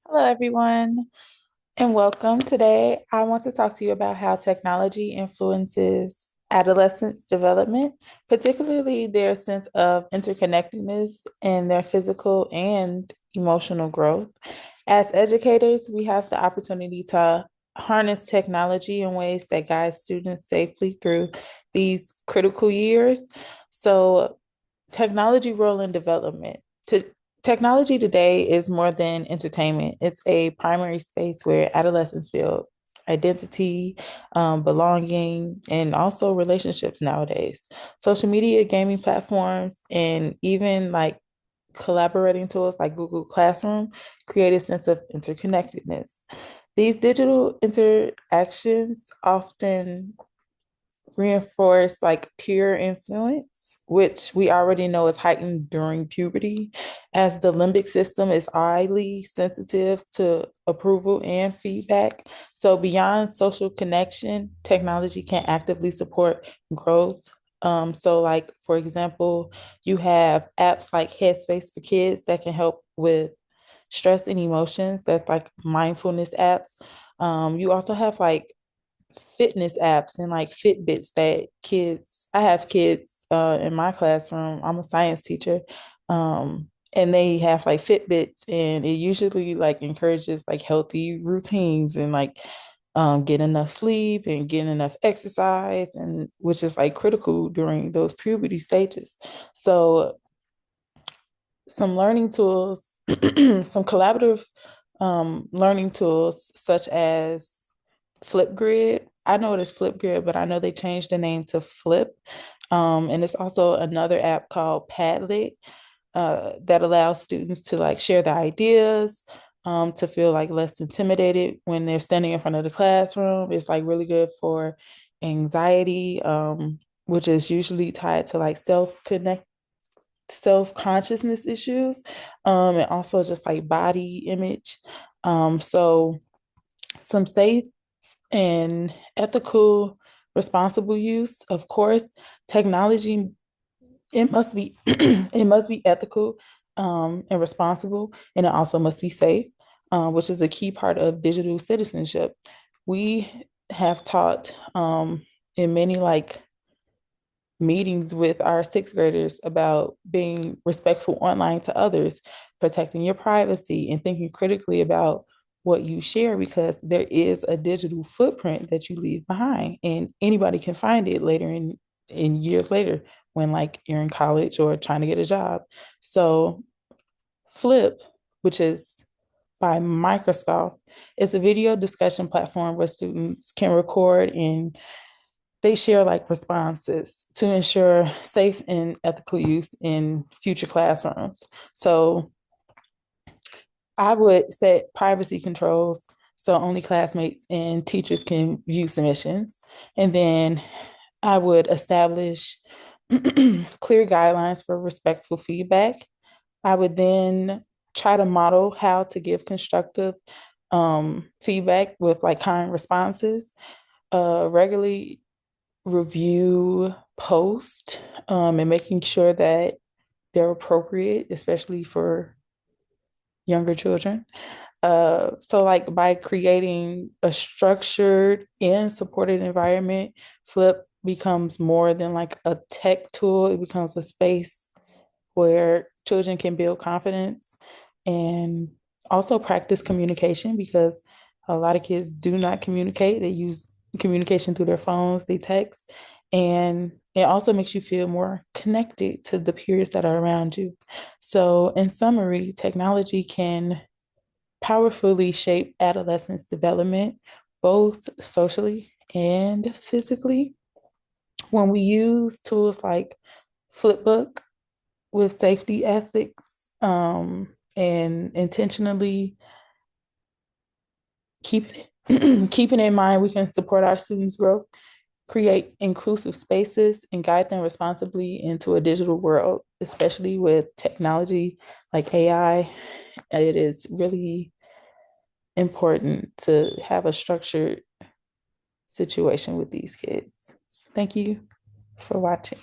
Hello, everyone, and welcome. Today, I want to talk to you about how technology influences adolescents' development, particularly their sense of interconnectedness and their physical and emotional growth. As educators, we have the opportunity to harness technology in ways that guide students safely through these critical years. So, technology role in development. To Technology today is more than entertainment. It's a primary space where adolescents feel identity, belonging, and also relationships nowadays. Social media, gaming platforms, and even like collaborating tools like Google Classroom create a sense of interconnectedness. These digital interactions often reinforce like peer influence, which we already know is heightened during puberty, as the limbic system is highly sensitive to approval and feedback. So, beyond social connection, technology can actively support growth. Like for example, you have apps like Headspace for Kids that can help with stress and emotions. That's like mindfulness apps. You also have like fitness apps and like Fitbits that I have kids in my classroom. I'm a science teacher. And they have like Fitbits and it usually like encourages like healthy routines and like get enough sleep and get enough exercise and which is like critical during those puberty stages. So some learning tools, some collaborative learning tools such as Flipgrid. I know it is Flipgrid, but I know they changed the name to Flip. And it's also another app called Padlet that allows students to like share their ideas, to feel like less intimidated when they're standing in front of the classroom. It's like really good for anxiety, which is usually tied to like self-consciousness issues, and also just like body image. So some safe and ethical, responsible use. Of course, technology, it must be it must be ethical and responsible, and it also must be safe, which is a key part of digital citizenship. We have taught in many like meetings with our sixth graders about being respectful online to others, protecting your privacy, and thinking critically about what you share because there is a digital footprint that you leave behind and anybody can find it later in years later when like you're in college or trying to get a job. So Flip, which is by Microsoft, is a video discussion platform where students can record and they share like responses to ensure safe and ethical use in future classrooms. So I would set privacy controls so only classmates and teachers can view submissions. And then I would establish clear guidelines for respectful feedback. I would then try to model how to give constructive feedback with like kind responses, regularly review posts, and making sure that they're appropriate, especially for younger children. So like by creating a structured and supported environment, Flip becomes more than like a tech tool. It becomes a space where children can build confidence and also practice communication because a lot of kids do not communicate. They use communication through their phones, they text, and it also makes you feel more connected to the peers that are around you. So, in summary, technology can powerfully shape adolescents' development, both socially and physically. When we use tools like Flipbook with safety ethics, and intentionally keeping keeping in mind we can support our students' growth, create inclusive spaces, and guide them responsibly into a digital world, especially with technology like AI. It is really important to have a structured situation with these kids. Thank you for watching.